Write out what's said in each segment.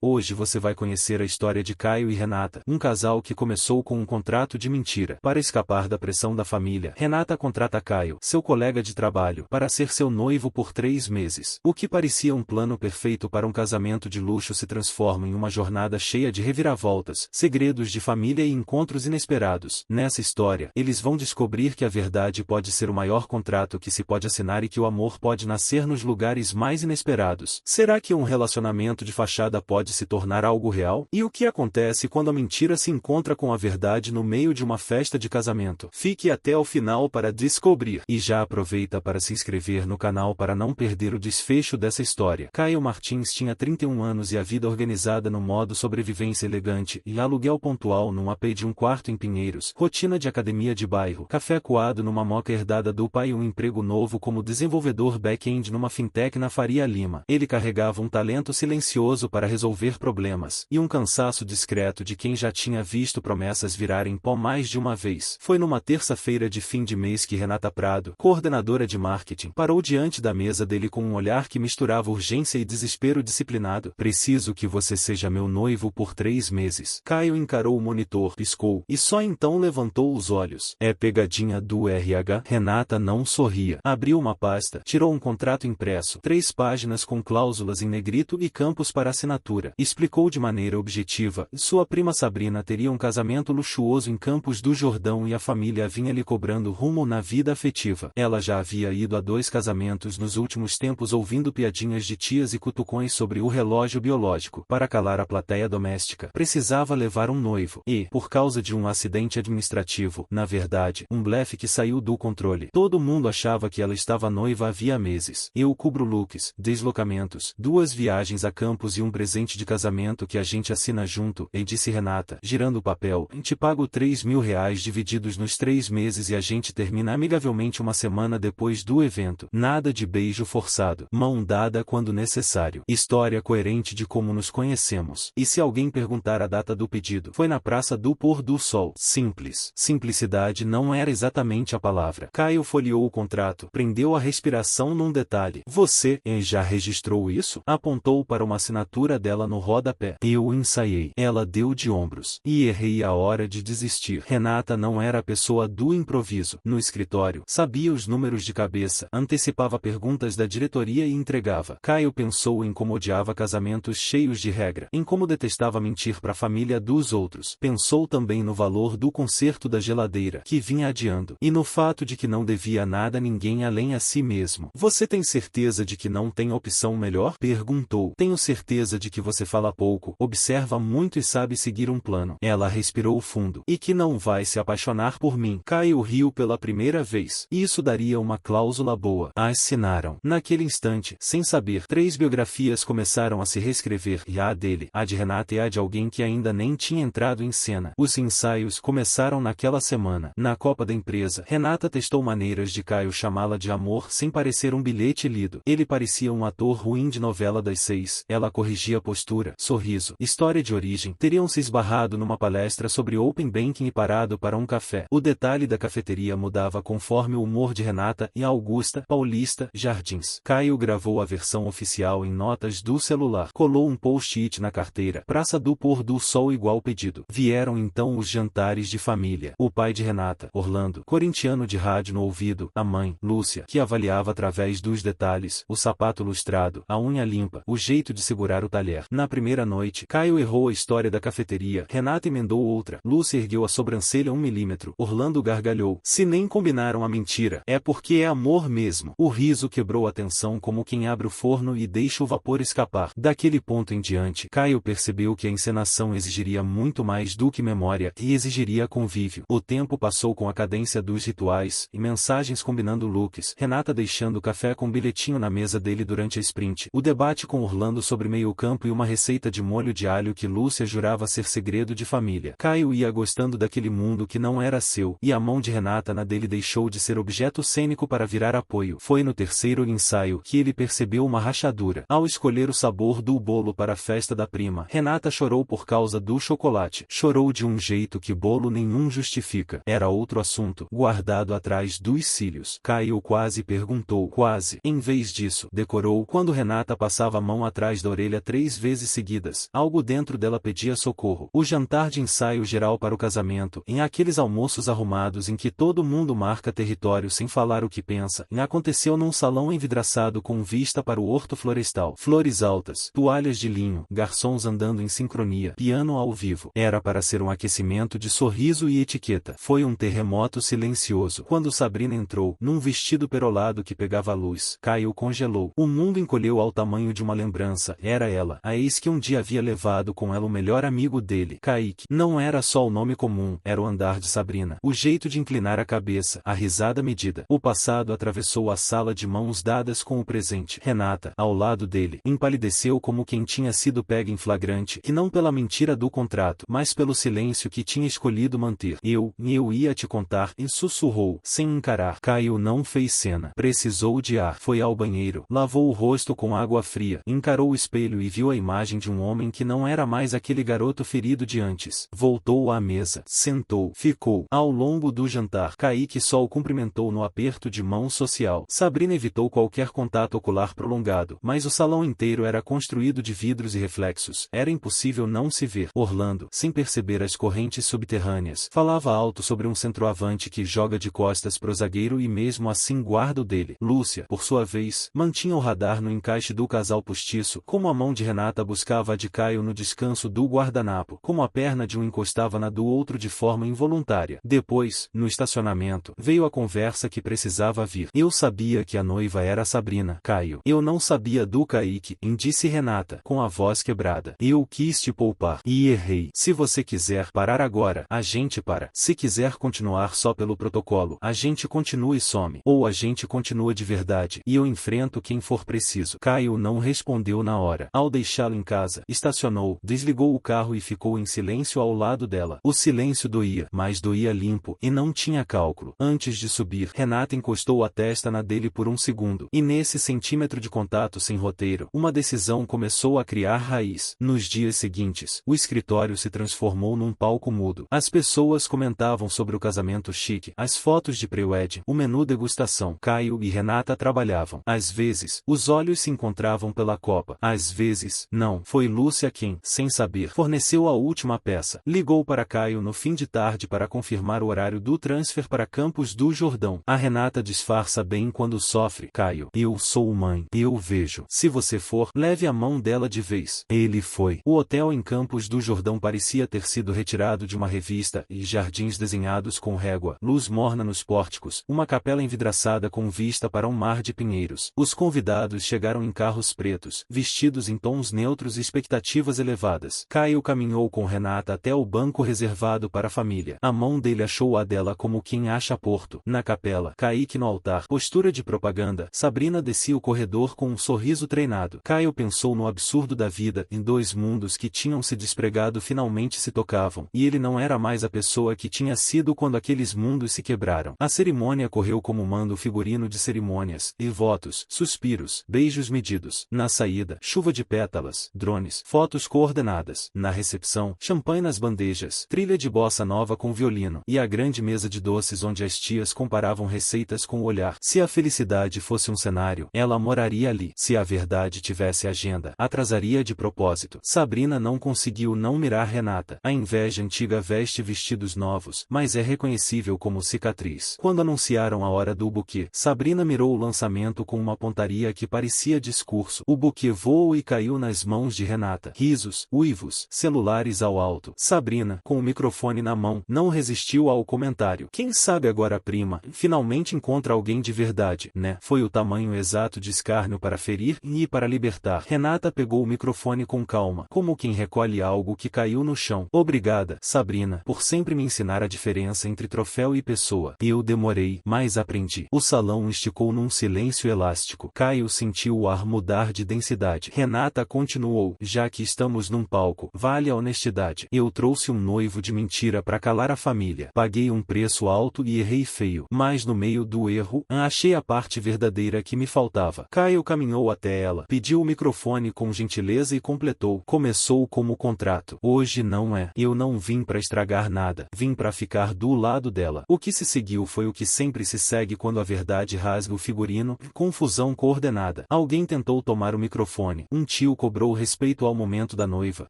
Hoje você vai conhecer a história de Caio e Renata, um casal que começou com um contrato de mentira. Para escapar da pressão da família, Renata contrata Caio, seu colega de trabalho, para ser seu noivo por 3 meses. O que parecia um plano perfeito para um casamento de luxo se transforma em uma jornada cheia de reviravoltas, segredos de família e encontros inesperados. Nessa história, eles vão descobrir que a verdade pode ser o maior contrato que se pode assinar e que o amor pode nascer nos lugares mais inesperados. Será que um relacionamento de fachada pode se tornar algo real? E o que acontece quando a mentira se encontra com a verdade no meio de uma festa de casamento? Fique até o final para descobrir. E já aproveita para se inscrever no canal para não perder o desfecho dessa história. Caio Martins tinha 31 anos e a vida organizada no modo sobrevivência elegante e aluguel pontual num AP de um quarto em Pinheiros, rotina de academia de bairro, café coado numa moca herdada do pai e um emprego novo como desenvolvedor back-end numa fintech na Faria Lima. Ele carregava um talento silencioso para resolver problemas e um cansaço discreto de quem já tinha visto promessas virarem pó mais de uma vez. Foi numa terça-feira de fim de mês que Renata Prado, coordenadora de marketing, parou diante da mesa dele com um olhar que misturava urgência e desespero disciplinado. Preciso que você seja meu noivo por 3 meses. Caio encarou o monitor, piscou, e só então levantou os olhos. É pegadinha do RH? Renata não sorria. Abriu uma pasta, tirou um contrato impresso, 3 páginas com cláusulas em negrito e campos para assinatura. Explicou de maneira objetiva. Sua prima Sabrina teria um casamento luxuoso em Campos do Jordão e a família vinha lhe cobrando rumo na vida afetiva. Ela já havia ido a 2 casamentos nos últimos tempos ouvindo piadinhas de tias e cutucões sobre o relógio biológico. Para calar a plateia doméstica, precisava levar um noivo. E, por causa de um acidente administrativo, na verdade, um blefe que saiu do controle, todo mundo achava que ela estava noiva havia meses. Eu cubro looks, deslocamentos, 2 viagens a Campos e um presente de casamento que a gente assina junto, e disse Renata, girando o papel, te pago R$3.000 divididos nos 3 meses e a gente termina amigavelmente uma semana depois do evento. Nada de beijo forçado, mão dada quando necessário. História coerente de como nos conhecemos. E se alguém perguntar a data do pedido, foi na Praça do Pôr do Sol. Simples. Simplicidade não era exatamente a palavra. Caio folheou o contrato, prendeu a respiração num detalhe. Você, já registrou isso? Apontou para uma assinatura dela no rodapé. Eu ensaiei. Ela deu de ombros. E errei a hora de desistir. Renata não era a pessoa do improviso. No escritório, sabia os números de cabeça, antecipava perguntas da diretoria e entregava. Caio pensou em como odiava casamentos cheios de regra, em como detestava mentir para a família dos outros. Pensou também no valor do conserto da geladeira, que vinha adiando, e no fato de que não devia nada a ninguém além a si mesmo. Você tem certeza de que não tem opção melhor? Perguntou. Tenho certeza de que você fala pouco, observa muito e sabe seguir um plano. Ela respirou fundo. E que não vai se apaixonar por mim. Caio riu pela primeira vez. Isso daria uma cláusula boa. Assinaram. Naquele instante, sem saber, 3 biografias começaram a se reescrever, e a dele, a de Renata e a de alguém que ainda nem tinha entrado em cena. Os ensaios começaram naquela semana. Na copa da empresa, Renata testou maneiras de Caio chamá-la de amor sem parecer um bilhete lido. Ele parecia um ator ruim de novela das 6. Ela corrigia a postura, sorriso, história de origem. Teriam se esbarrado numa palestra sobre Open Banking e parado para um café. O detalhe da cafeteria mudava conforme o humor de Renata e Augusta, Paulista, Jardins. Caio gravou a versão oficial em notas do celular. Colou um post-it na carteira. Praça do Pôr do Sol igual pedido. Vieram então os jantares de família. O pai de Renata, Orlando, corintiano de rádio no ouvido, a mãe, Lúcia, que avaliava através dos detalhes, o sapato lustrado, a unha limpa, o jeito de segurar o talher. Na primeira noite, Caio errou a história da cafeteria. Renata emendou outra. Lúcia ergueu a sobrancelha 1 milímetro. Orlando gargalhou. Se nem combinaram a mentira, é porque é amor mesmo. O riso quebrou a tensão como quem abre o forno e deixa o vapor escapar. Daquele ponto em diante, Caio percebeu que a encenação exigiria muito mais do que memória e exigiria convívio. O tempo passou com a cadência dos rituais e mensagens combinando looks. Renata deixando o café com um bilhetinho na mesa dele durante a sprint. O debate com Orlando sobre meio-campo e uma receita de molho de alho que Lúcia jurava ser segredo de família. Caio ia gostando daquele mundo que não era seu, e a mão de Renata na dele deixou de ser objeto cênico para virar apoio. Foi no terceiro ensaio que ele percebeu uma rachadura. Ao escolher o sabor do bolo para a festa da prima, Renata chorou por causa do chocolate. Chorou de um jeito que bolo nenhum justifica. Era outro assunto, guardado atrás dos cílios. Caio quase perguntou. Quase. Em vez disso, decorou quando Renata passava a mão atrás da orelha 3 vezes vezes seguidas. Algo dentro dela pedia socorro. O jantar de ensaio geral para o casamento, em aqueles almoços arrumados em que todo mundo marca território sem falar o que pensa, aconteceu num salão envidraçado com vista para o horto florestal. Flores altas, toalhas de linho, garçons andando em sincronia, piano ao vivo. Era para ser um aquecimento de sorriso e etiqueta. Foi um terremoto silencioso. Quando Sabrina entrou, num vestido perolado que pegava a luz, Caio congelou. O mundo encolheu ao tamanho de uma lembrança. Era ela, a ex que um dia havia levado com ela o melhor amigo dele, Kaique. Não era só o nome comum, era o andar de Sabrina, o jeito de inclinar a cabeça, a risada medida. O passado atravessou a sala de mãos dadas com o presente. Renata, ao lado dele, empalideceu como quem tinha sido pega em flagrante, e não pela mentira do contrato, mas pelo silêncio que tinha escolhido manter. Eu ia te contar, e sussurrou, sem encarar. Caio não fez cena. Precisou de ar. Foi ao banheiro, lavou o rosto com água fria, encarou o espelho e viu a imagem de um homem que não era mais aquele garoto ferido de antes. Voltou à mesa, sentou, ficou. Ao longo do jantar, Kaique só o cumprimentou no aperto de mão social. Sabrina evitou qualquer contato ocular prolongado, mas o salão inteiro era construído de vidros e reflexos. Era impossível não se ver. Orlando, sem perceber as correntes subterrâneas, falava alto sobre um centroavante que joga de costas pro zagueiro e mesmo assim guarda o dele. Lúcia, por sua vez, mantinha o radar no encaixe do casal postiço, como a mão de Renata buscava a de Caio no descanso do guardanapo, como a perna de um encostava na do outro de forma involuntária. Depois, no estacionamento, veio a conversa que precisava vir. Eu sabia que a noiva era a Sabrina, Caio. Eu não sabia do Kaique, disse Renata, com a voz quebrada. Eu quis te poupar. E errei. Se você quiser parar agora, a gente para. Se quiser continuar só pelo protocolo, a gente continua e some. Ou a gente continua de verdade, e eu enfrento quem for preciso. Caio não respondeu na hora. Ao deixá-lo em casa, estacionou, desligou o carro e ficou em silêncio ao lado dela. O silêncio doía, mas doía limpo, e não tinha cálculo. Antes de subir, Renata encostou a testa na dele por um segundo, e nesse centímetro de contato sem roteiro, uma decisão começou a criar raiz. Nos dias seguintes, o escritório se transformou num palco mudo. As pessoas comentavam sobre o casamento chique, as fotos de pré-wedding, o menu degustação. Caio e Renata trabalhavam. Às vezes, os olhos se encontravam pela copa. Às vezes, não. Foi Lúcia quem, sem saber, forneceu a última peça. Ligou para Caio no fim de tarde para confirmar o horário do transfer para Campos do Jordão. A Renata disfarça bem quando sofre. Caio, eu sou mãe. Eu vejo. Se você for, leve a mão dela de vez. Ele foi. O hotel em Campos do Jordão parecia ter sido retirado de uma revista, e jardins desenhados com régua, luz morna nos pórticos, uma capela envidraçada com vista para um mar de pinheiros. Os convidados chegaram em carros pretos, vestidos em tons neutros e expectativas elevadas. Caio caminhou com Renata até o banco reservado para a família. A mão dele achou a dela como quem acha Porto. Na capela, Kaique no altar, postura de propaganda. Sabrina descia o corredor com um sorriso treinado. Caio pensou no absurdo da vida, em dois mundos que tinham se despregado finalmente se tocavam, e ele não era mais a pessoa que tinha sido quando aqueles mundos se quebraram. A cerimônia correu como manda o figurino de cerimônias, e votos, suspiros, beijos medidos. Na saída, chuva de pétalas, drones, fotos coordenadas. Na recepção, champanhe nas bandejas, trilha de bossa nova com violino, e a grande mesa de doces onde as tias comparavam receitas com o olhar. Se a felicidade fosse um cenário, ela moraria ali. Se a verdade tivesse agenda, atrasaria de propósito. Sabrina não conseguiu não mirar Renata. A inveja antiga veste vestidos novos, mas é reconhecível como cicatriz. Quando anunciaram a hora do buquê, Sabrina mirou o lançamento com uma pontaria que parecia discurso. O buquê voou e caiu nas mãos de Renata. Risos, uivos, celulares ao alto. Sabrina, com o microfone na mão, não resistiu ao comentário. Quem sabe agora a prima finalmente encontra alguém de verdade, né? Foi o tamanho exato de escárnio para ferir e para libertar. Renata pegou o microfone com calma, como quem recolhe algo que caiu no chão. Obrigada, Sabrina, por sempre me ensinar a diferença entre troféu e pessoa. Eu demorei, mas aprendi. O salão esticou num silêncio elástico. Caio sentiu o ar mudar de densidade. Renata continuou, já que estamos num palco, vale a honestidade. Eu trouxe um noivo de mentira para calar a família. Paguei um preço alto e errei feio, mas no meio do erro, achei a parte verdadeira que me faltava. Caio caminhou até ela, pediu o microfone com gentileza e completou. Começou como contrato. Hoje não é. Eu não vim para estragar nada. Vim para ficar do lado dela. O que se seguiu foi o que sempre se segue quando a verdade rasga o figurino. Confusão coordenada. Alguém tentou tomar o microfone. Um tio cobrou dobrou respeito ao momento da noiva.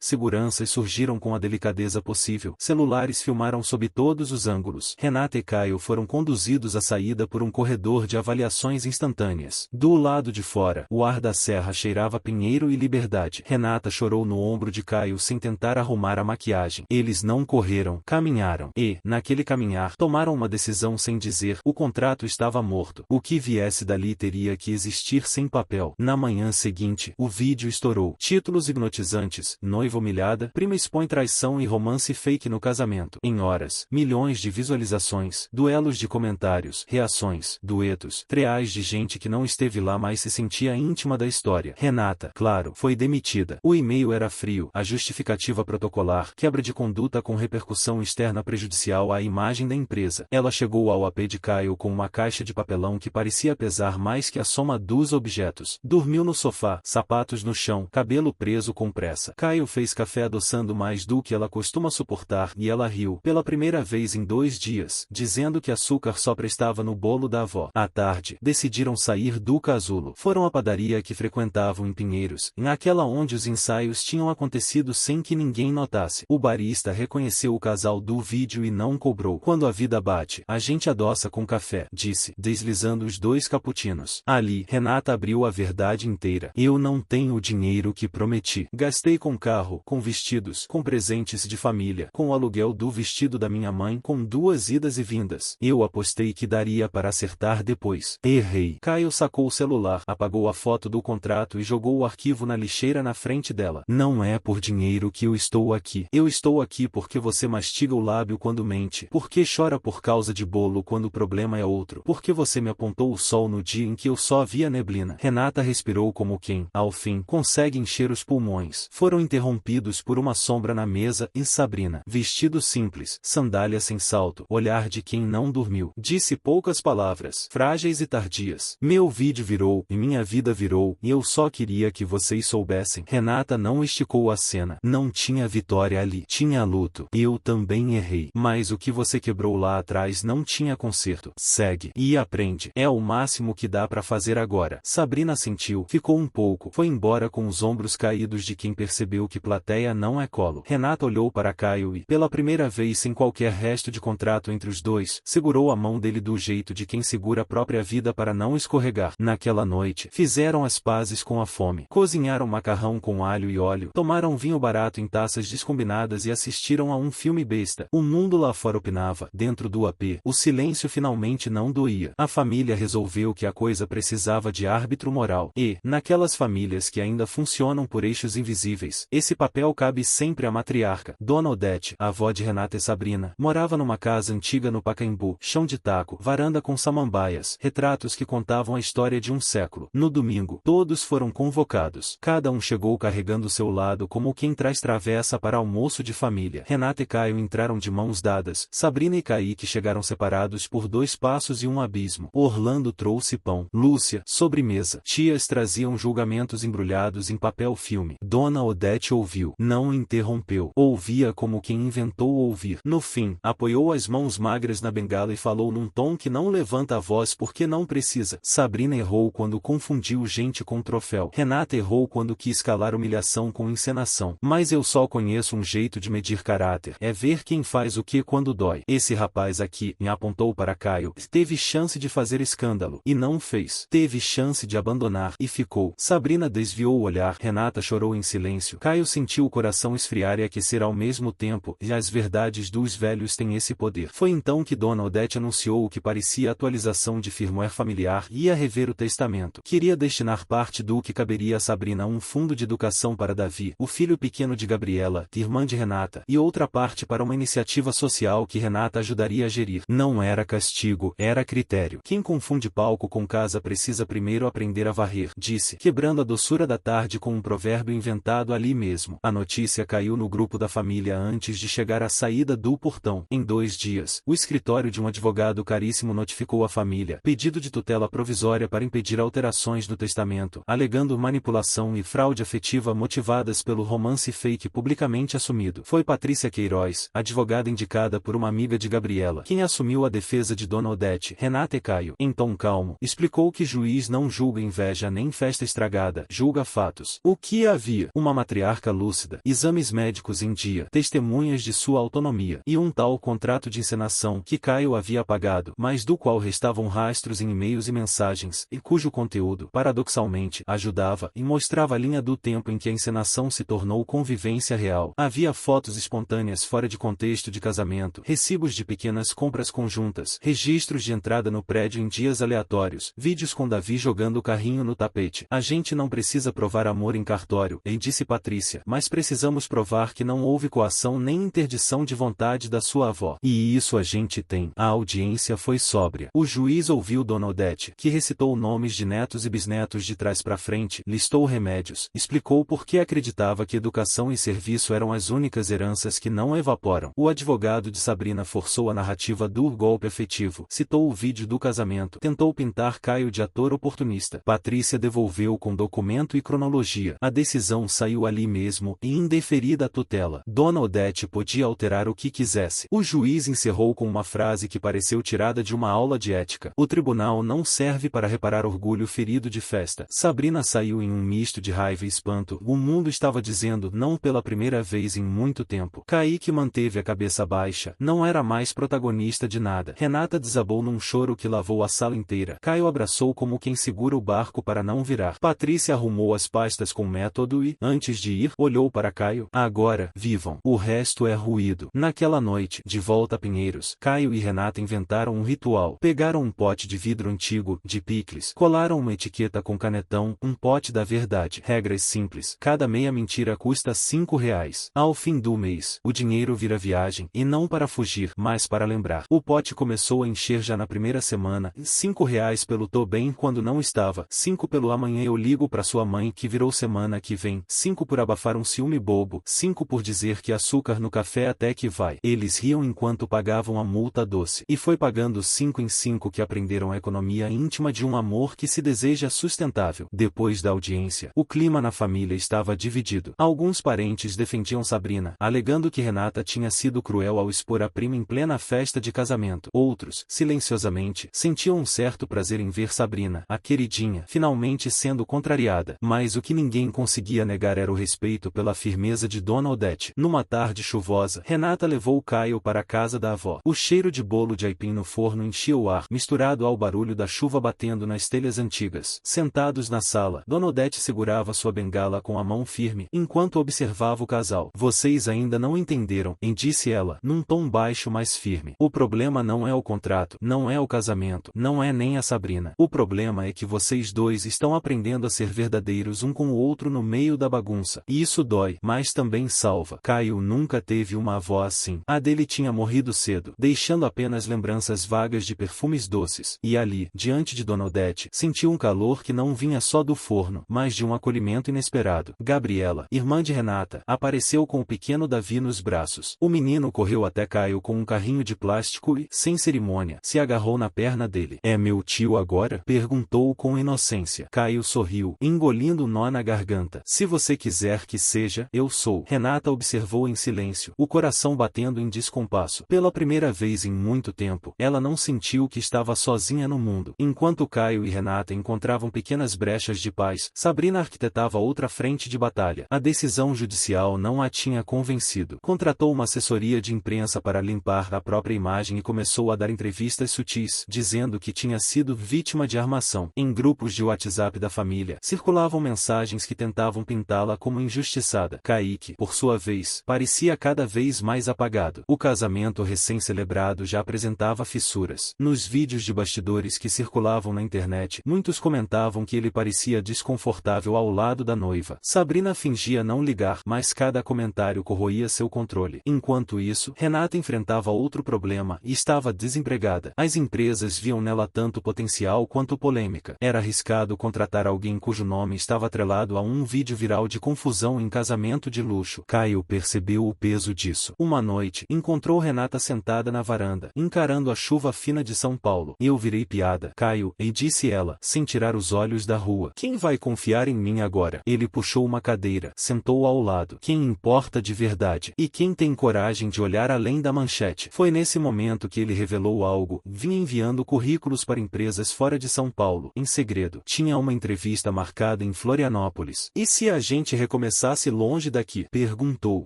Seguranças surgiram com a delicadeza possível. Celulares filmaram sob todos os ângulos. Renata e Caio foram conduzidos à saída por um corredor de avaliações instantâneas. Do lado de fora, o ar da serra cheirava pinheiro e liberdade. Renata chorou no ombro de Caio sem tentar arrumar a maquiagem. Eles não correram, caminharam. E, naquele caminhar, tomaram uma decisão sem dizer. O contrato estava morto. O que viesse dali teria que existir sem papel. Na manhã seguinte, o vídeo estourou. Títulos hipnotizantes: noiva humilhada, prima expõe traição e romance fake no casamento. Em horas, milhões de visualizações, duelos de comentários, reações, duetos, treais de gente que não esteve lá mas se sentia íntima da história. Renata, claro, foi demitida. O e-mail era frio, a justificativa protocolar, quebra de conduta com repercussão externa prejudicial à imagem da empresa. Ela chegou ao AP de Caio com uma caixa de papelão que parecia pesar mais que a soma dos objetos. Dormiu no sofá, sapatos no chão, cabelo preso com pressa. Caio fez café adoçando mais do que ela costuma suportar e ela riu, pela primeira vez em 2 dias, dizendo que açúcar só prestava no bolo da avó. À tarde, decidiram sair do casulo. Foram à padaria que frequentavam em Pinheiros, naquela onde os ensaios tinham acontecido sem que ninguém notasse. O barista reconheceu o casal do vídeo e não cobrou. Quando a vida bate, a gente adoça com café, disse, deslizando os 2 cappuccinos. Ali, Renata abriu a verdade inteira. Eu não tenho o dinheiro que prometi. Gastei com carro, com vestidos, com presentes de família, com o aluguel do vestido da minha mãe, com 2 idas e vindas. Eu apostei que daria para acertar depois. Errei. Caio sacou o celular, apagou a foto do contrato e jogou o arquivo na lixeira na frente dela. Não é por dinheiro que eu estou aqui. Eu estou aqui porque você mastiga o lábio quando mente. Porque chora por causa de bolo quando o problema é outro. Porque você me apontou o sol no dia em que eu só via neblina. Renata respirou como quem, ao fim, consegue encher os pulmões. Foram interrompidos por uma sombra na mesa e Sabrina. Vestido simples, sandália sem salto, olhar de quem não dormiu. Disse poucas palavras, frágeis e tardias. Meu vídeo virou, e minha vida virou, e eu só queria que vocês soubessem. Renata não esticou a cena. Não tinha vitória ali. Tinha luto. Eu também errei. Mas o que você quebrou lá atrás não tinha conserto. Segue. E aprende. É o máximo que dá pra fazer agora. Sabrina sentiu, ficou um pouco, foi embora com os ombros caídos de quem percebeu que plateia não é colo. Renata olhou para Caio e, pela primeira vez sem qualquer resto de contrato entre os dois, segurou a mão dele do jeito de quem segura a própria vida para não escorregar. Naquela noite, fizeram as pazes com a fome. Cozinharam macarrão com alho e óleo, tomaram vinho barato em taças descombinadas e assistiram a um filme besta. O mundo lá fora opinava. Dentro do AP, o silêncio finalmente não doía. A família resolveu que a coisa precisava de árbitro moral. E, naquelas famílias que ainda funcionam por eixos invisíveis, esse papel cabe sempre à matriarca. Dona Odete, a avó de Renata e Sabrina, morava numa casa antiga no Pacaembu, chão de taco, varanda com samambaias, retratos que contavam a história de um século. No domingo, todos foram convocados. Cada um chegou carregando seu lado como quem traz travessa para almoço de família. Renata e Caio entraram de mãos dadas. Sabrina e Kaique chegaram separados por 2 passos e um abismo. Orlando trouxe pão. Lúcia, sobremesa. Tias traziam julgamentos embrulhados em papel filme. Dona Odete ouviu. Não interrompeu. Ouvia como quem inventou ouvir. No fim, apoiou as mãos magras na bengala e falou num tom que não levanta a voz porque não precisa. Sabrina errou quando confundiu gente com troféu. Renata errou quando quis calar humilhação com encenação. Mas eu só conheço um jeito de medir caráter. É ver quem faz o que quando dói. Esse rapaz aqui, me apontou para Caio, teve chance de fazer escândalo. E não fez. Teve chance de abandonar. E ficou. Sabrina desviou o olhar. Renata chorou em silêncio. Caio sentiu o coração esfriar e aquecer ao mesmo tempo. E as verdades dos velhos têm esse poder. Foi então que Dona Odete anunciou o que parecia atualização de firmware familiar. Ia rever o testamento. Queria destinar parte do que caberia a Sabrina a um fundo de educação para Davi, o filho pequeno de Gabriela, irmã de Renata, e outra parte para uma iniciativa social que Renata ajudaria a gerir. Não era castigo, era critério. Quem confunde palco com casa precisa primeiro aprender a varrer, disse, quebrando a doçura da tarde com um provérbio inventado ali mesmo. A notícia caiu no grupo da família antes de chegar à saída do portão. Em 2 dias, o escritório de um advogado caríssimo notificou a família, pedido de tutela provisória para impedir alterações no testamento, alegando manipulação e fraude afetiva motivadas pelo romance fake publicamente assumido. Foi Patrícia Queiroz, advogada indicada por uma amiga de Gabriela, quem assumiu a defesa de Dona Odete. Renata e Caio, em tom calmo, explicou que juiz não julga inveja nem festa estragada, julga fatos. anos. O que havia? Uma matriarca lúcida, exames médicos em dia, testemunhas de sua autonomia, e um tal contrato de encenação que Caio havia apagado, mas do qual restavam rastros em e-mails e mensagens, e cujo conteúdo, paradoxalmente, ajudava e mostrava a linha do tempo em que a encenação se tornou convivência real. Havia fotos espontâneas fora de contexto de casamento, recibos de pequenas compras conjuntas, registros de entrada no prédio em dias aleatórios, vídeos com Davi jogando o carrinho no tapete. A gente não precisa provar amor em cartório, disse Patrícia, mas precisamos provar que não houve coação nem interdição de vontade da sua avó. E isso a gente tem. A audiência foi sóbria. O juiz ouviu Dona Odete, que recitou nomes de netos e bisnetos de trás para frente, listou remédios, explicou por que acreditava que educação e serviço eram as únicas heranças que não evaporam. O advogado de Sabrina forçou a narrativa do golpe afetivo, citou o vídeo do casamento, tentou pintar Caio de ator oportunista. Patrícia devolveu com documento e cronologia. A decisão saiu ali mesmo, e indeferida à tutela. Dona Odete podia alterar o que quisesse. O juiz encerrou com uma frase que pareceu tirada de uma aula de ética. O tribunal não serve para reparar orgulho ferido de festa. Sabrina saiu em um misto de raiva e espanto. O mundo estava dizendo não pela primeira vez em muito tempo. Kaique manteve a cabeça baixa. Não era mais protagonista de nada. Renata desabou num choro que lavou a sala inteira. Caio abraçou como quem segura o barco para não virar. Patrícia arrumou as pastas com método e, antes de ir, olhou para Caio. Agora, vivam. O resto é ruído. Naquela noite, de volta a Pinheiros, Caio e Renata inventaram um ritual. Pegaram um pote de vidro antigo, de picles, colaram uma etiqueta com canetão, um pote da verdade. Regras simples. Cada meia mentira custa R$5. Ao fim do mês, o dinheiro vira viagem, e não para fugir, mas para lembrar. O pote começou a encher já na primeira semana. R$5 pelo tô bem quando não estava. 5 pelo amanhã eu ligo pra sua mãe que virou semana que vem. 5 por abafar um ciúme bobo. 5 por dizer que açúcar no café até que vai. Eles riam enquanto pagavam a multa doce. E foi pagando 5 em 5 que aprenderam a economia íntima de um amor que se deseja sustentável. Depois da audiência, o clima na família estava dividido. Alguns parentes defendiam Sabrina, alegando que Renata tinha sido cruel ao expor a prima em plena festa de casamento. Outros, silenciosamente, sentiam um certo prazer em ver Sabrina, a queridinha, finalmente sendo contrariada. Mas o que ninguém conseguia negar era o respeito pela firmeza de Dona Odete. Numa tarde chuvosa, Renata levou Caio para a casa da avó. O cheiro de bolo de aipim no forno enchia o ar, misturado ao barulho da chuva batendo nas telhas antigas. Sentados na sala, Dona Odete segurava sua bengala com a mão firme, enquanto observava o casal. Vocês ainda não entenderam, disse ela, num tom baixo mas firme. O problema não é o contrato, não é o casamento, não é nem a Sabrina. O problema é que vocês dois estão aprendendo a ser verdadeiros um com o outro no meio da bagunça. E isso dói, mas também salva. Caio nunca teve uma avó assim. A dele tinha morrido cedo, deixando apenas lembranças vagas de perfumes doces. E ali, diante de Dona Odete, sentiu um calor que não vinha só do forno, mas de um acolhimento inesperado. Gabriela, irmã de Renata, apareceu com o pequeno Davi nos braços. O menino correu até Caio com um carrinho de plástico e, sem cerimônia, se agarrou na perna dele. É meu tio agora? Perguntou com inocência. Caio sorriu, engolindo um nó na garganta. Se você quiser que seja, eu sou. Renata observou em silêncio, o coração batendo em descompasso. Pela primeira vez em muito tempo, ela não sentiu que estava sozinha no mundo. Enquanto Caio e Renata encontravam pequenas brechas de paz, Sabrina arquitetava outra frente de batalha. A decisão judicial não a tinha convencido. Contratou uma assessoria de imprensa para limpar a própria imagem e começou a dar entrevistas sutis, dizendo que tinha sido vítima de armação. Em grupos de WhatsApp da família, circulavam mensagens que tentavam pintá-la como injustiçada. Kaique, por sua vez, parecia cada vez mais apagado. O casamento recém-celebrado já apresentava fissuras. Nos vídeos de bastidores que circulavam na internet, muitos comentavam que ele parecia desconfortável ao lado da noiva. Sabrina fingia não ligar, mas cada comentário corroía seu controle. Enquanto isso, Renata enfrentava outro problema e estava desempregada. As empresas viam nela tanto potencial quanto polêmica. Era arriscado contratar alguém cujo nome estava atrelado a um vídeo viral de confusão em casamento de luxo. Caio percebeu o peso disso. Uma noite, encontrou Renata sentada na varanda, encarando a chuva fina de São Paulo. Eu virei piada, Caio, e disse ela, sem tirar os olhos da rua. Quem vai confiar em mim agora? Ele puxou uma cadeira, sentou ao lado. Quem importa de verdade? E quem tem coragem de olhar além da manchete? Foi nesse momento que ele revelou algo. Vinha enviando currículos para empresas fora de São Paulo, em segredo. Tinha uma entrevista marcada em Florianópolis. Florianópolis. E se a gente recomeçasse longe daqui? Perguntou.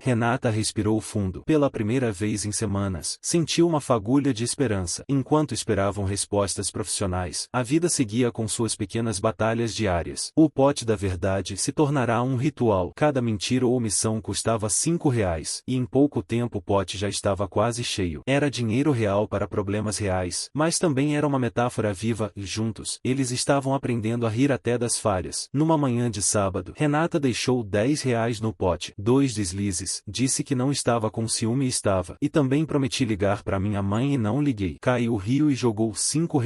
Renata respirou fundo. Pela primeira vez em semanas, sentiu uma fagulha de esperança. Enquanto esperavam respostas profissionais, a vida seguia com suas pequenas batalhas diárias. O pote da verdade se tornará um ritual. Cada mentira ou omissão custava R$ 5, e em pouco tempo o pote já estava quase cheio. Era dinheiro real para problemas reais, mas também era uma metáfora viva, e juntos, eles estavam aprendendo a rir até das falhas. Numa manhã de sábado, Renata deixou R$ 10 no pote. 2 deslizes. Disse que não estava com ciúme e estava. E também prometi ligar para minha mãe e não liguei. Caio riu e jogou R$ 5.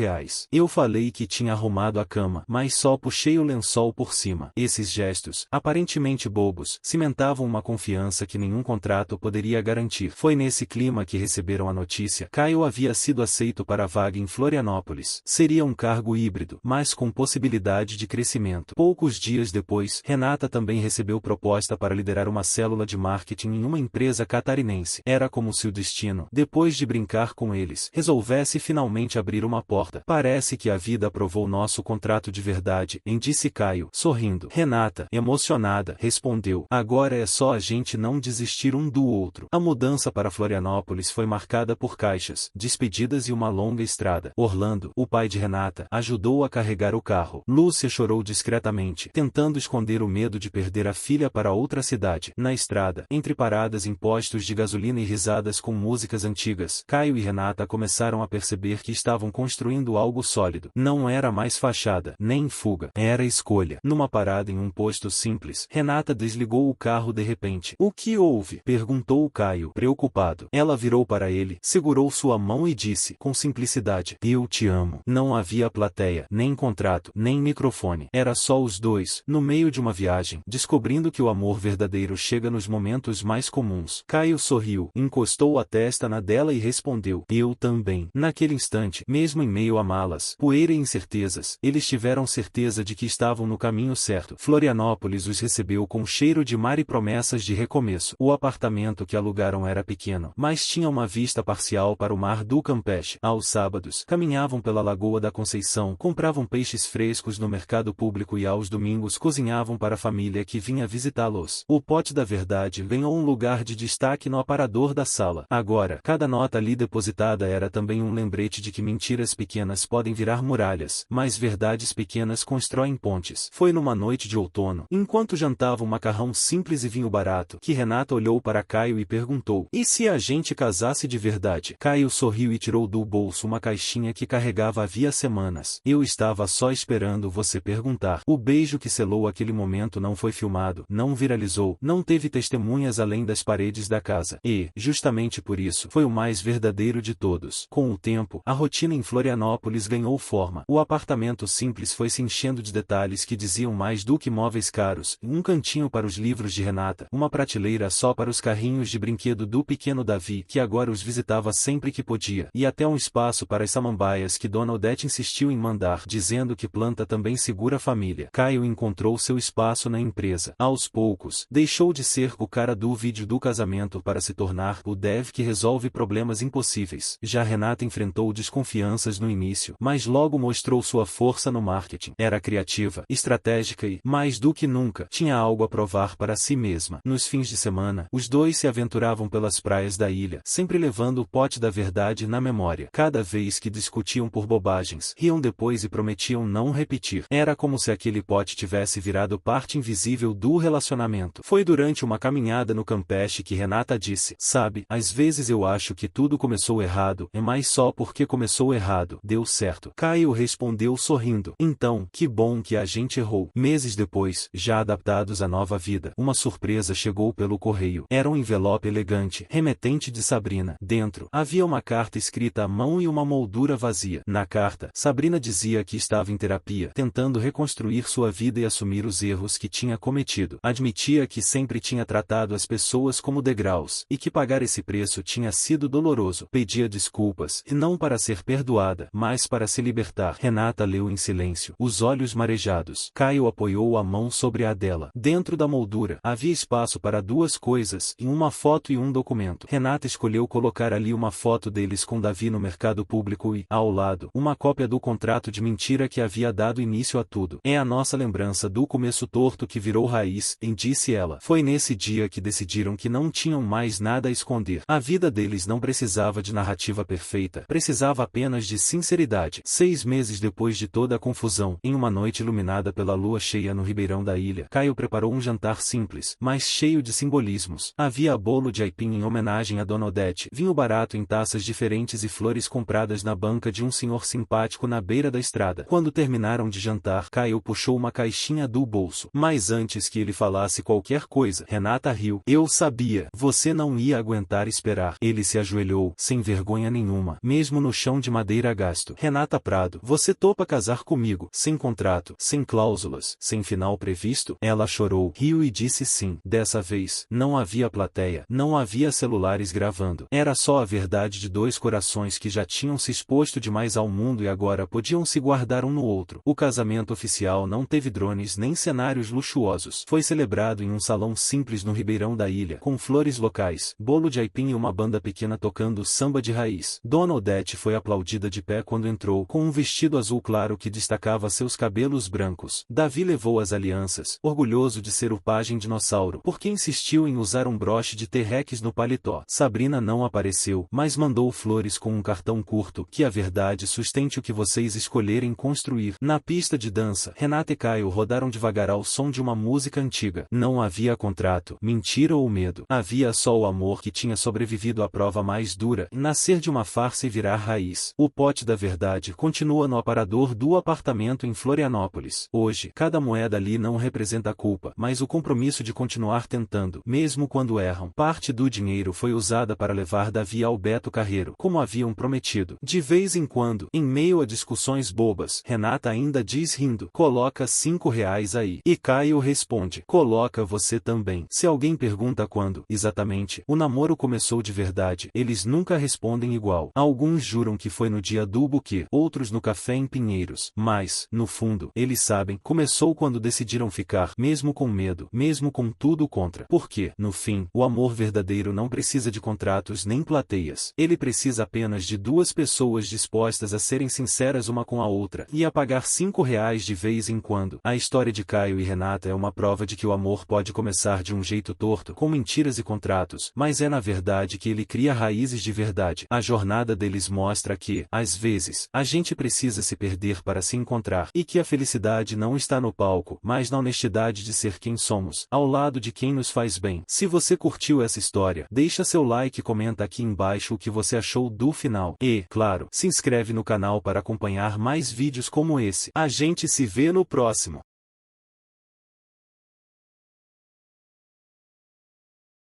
Eu falei que tinha arrumado a cama, mas só puxei o lençol por cima. Esses gestos, aparentemente bobos, cimentavam uma confiança que nenhum contrato poderia garantir. Foi nesse clima que receberam a notícia. Caio havia sido aceito para a vaga em Florianópolis. Seria um cargo híbrido, mas com possibilidade de crescimento. Poucos dias depois, Renata também recebeu proposta para liderar uma célula de marketing em uma empresa catarinense. Era como se o destino, depois de brincar com eles, resolvesse finalmente abrir uma porta. Parece que a vida aprovou nosso contrato de verdade, disse Caio, sorrindo. Renata, emocionada, respondeu, agora é só a gente não desistir um do outro. A mudança para Florianópolis foi marcada por caixas, despedidas e uma longa estrada. Orlando, o pai de Renata, ajudou a carregar o carro. Lúcia chorou discretamente, tentando esconder o medo de perder a filha para outra cidade. Na estrada, entre paradas em postos de gasolina e risadas com músicas antigas, Caio e Renata começaram a perceber que estavam construindo algo sólido. Não era mais fachada, nem fuga. Era escolha. Numa parada em um posto simples, Renata desligou o carro de repente. O que houve? Perguntou Caio, preocupado. Ela virou para ele, segurou sua mão e disse, com simplicidade, eu te amo. Não havia plateia, nem contrato, nem microfone. Era só os dois, no meio de uma viagem, descobrindo que o amor verdadeiro chega nos momentos mais comuns. Caio sorriu, encostou a testa na dela e respondeu, eu também. Naquele instante, mesmo em meio a malas, poeira e incertezas, eles tiveram certeza de que estavam no caminho certo. Florianópolis os recebeu com cheiro de mar e promessas de recomeço. O apartamento que alugaram era pequeno, mas tinha uma vista parcial para o mar do Campeche. Aos sábados, caminhavam pela Lagoa da Conceição, compravam peixes frescos no mercado público e aos domingos cozinhavam para a família que vinha visitá-los. O pote da verdade ganhou um lugar de destaque no aparador da sala. Agora, cada nota ali depositada era também um lembrete de que mentiras pequenas podem virar muralhas, mas verdades pequenas constroem pontes. Foi numa noite de outono, enquanto jantavam macarrão simples e vinho barato, que Renata olhou para Caio e perguntou, e se a gente casasse de verdade? Caio sorriu e tirou do bolso uma caixinha que carregava havia semanas. Eu estava só esperando você perguntar. O beijo que selou aquele momento não foi filmado, não viralizou, não teve testemunhas além das paredes da casa. E, justamente por isso, foi o mais verdadeiro de todos. Com o tempo, a rotina em Florianópolis ganhou forma. O apartamento simples foi se enchendo de detalhes que diziam mais do que móveis caros, um cantinho para os livros de Renata, uma prateleira só para os carrinhos de brinquedo do pequeno Davi, que agora os visitava sempre que podia, e até um espaço para as samambaias que Dona Odete insistiu em mandar, dizendo que planta também segura a família. Caio encontrou seu espaço na empresa. Aos poucos, deixou de ser o cara do vídeo do casamento para se tornar o dev que resolve problemas impossíveis. Já Renata enfrentou desconfianças no início, mas logo mostrou sua força no marketing. Era criativa, estratégica e, mais do que nunca, tinha algo a provar para si mesma. Nos fins de semana, os dois se aventuravam pelas praias da ilha, sempre levando o pote da verdade na memória. Cada vez que discutiam por bobagens, riam depois e prometiam não repetir. Era como se aquele pote tivesse virado parte invisível do relacionamento. Foi durante uma caminhada no Campeche que Renata disse, sabe, às vezes eu acho que tudo começou errado, mas só porque começou errado, deu certo. Caio respondeu sorrindo, então, que bom que a gente errou. Meses depois, já adaptados à nova vida, uma surpresa chegou pelo correio. Era um envelope elegante, remetente de Sabrina. Dentro, havia uma carta escrita à mão e uma moldura vazia. Na carta, Sabrina dizia que estava em terapia, tentando reconstruir sua vida e assumir os erros que tinha cometido. Admitia que sempre tinha tratado as pessoas como degraus, e que pagar esse preço tinha sido doloroso. Pedia desculpas, e não para ser perdoada, mas para se libertar. Renata leu em silêncio, os olhos marejados. Caio apoiou a mão sobre a dela. Dentro da moldura, havia espaço para duas coisas, uma foto e um documento. Renata escolheu colocar ali uma foto deles com Davi no mercado público e, ao lado, uma cópia do contrato de mentira que havia dado início a tudo. É a nossa lembrança do do começo torto que virou raiz, disse ela. Foi nesse dia que decidiram que não tinham mais nada a esconder. A vida deles não precisava de narrativa perfeita, precisava apenas de sinceridade. 6 meses depois de toda a confusão, em uma noite iluminada pela lua cheia no ribeirão da ilha, Caio preparou um jantar simples, mas cheio de simbolismos. Havia bolo de aipim em homenagem a Dona Odete, vinho barato em taças diferentes e flores compradas na banca de um senhor simpático na beira da estrada. Quando terminaram de jantar, Caio puxou uma caixinha do bolso. Mas antes que ele falasse qualquer coisa, Renata riu. Eu sabia, você não ia aguentar esperar. Ele se ajoelhou, sem vergonha nenhuma, mesmo no chão de madeira gasto. Renata Prado, você topa casar comigo, sem contrato, sem cláusulas, sem final previsto? Ela chorou, riu e disse sim. Dessa vez, não havia plateia, não havia celulares gravando. Era só a verdade de dois corações que já tinham se exposto demais ao mundo e agora podiam se guardar um no outro. O casamento oficial não teve drones nem cenários luxuosos. Foi celebrado em um salão simples no ribeirão da ilha, com flores locais, bolo de aipim e uma banda pequena tocando samba de raiz. Dona Odete foi aplaudida de pé quando entrou, com um vestido azul claro que destacava seus cabelos brancos. Davi levou as alianças, orgulhoso de ser o pajem dinossauro, porque insistiu em usar um broche de T-Rex no paletó. Sabrina não apareceu, mas mandou flores com um cartão curto, que a verdade sustente o que vocês escolherem construir. Na pista de dança, Renata e Caio rodaram devagar ao som de uma música antiga. Não havia contrato, mentira ou medo. Havia só o amor que tinha sobrevivido à prova mais dura, nascer de uma farsa e virar raiz. O pote da verdade continua no aparador do apartamento em Florianópolis. Hoje, cada moeda ali não representa a culpa, mas o compromisso de continuar tentando, mesmo quando erram. Parte do dinheiro foi usada para levar Davi ao Beto Carreiro, como haviam prometido. De vez em quando, em meio a discussões bobas, Renata ainda diz rindo, coloca R$ 5 aí. E Caio responde, coloca você também. Se alguém pergunta quando, exatamente, o namoro começou de verdade, eles nunca respondem igual. Alguns juram que foi no dia do buquê, outros no café em Pinheiros. Mas, no fundo, eles sabem, começou quando decidiram ficar, mesmo com medo, mesmo com tudo contra. Porque, no fim, o amor verdadeiro não precisa de contratos nem plateias. Ele precisa apenas de duas pessoas dispostas a serem sinceras uma com a outra, e a pagar R$ 5 de vez em quando. A história de Caio e Renata é uma prova de que o amor pode começar de um jeito torto, com mentiras e contratos, mas é na verdade que ele cria raízes de verdade. A jornada deles mostra que, às vezes, a gente precisa se perder para se encontrar, e que a felicidade não está no palco, mas na honestidade de ser quem somos, ao lado de quem nos faz bem. Se você curtiu essa história, deixa seu like e comenta aqui embaixo o que você achou do final. E, claro, se inscreve no canal para acompanhar mais vídeos como esse. A gente se vê no próximo.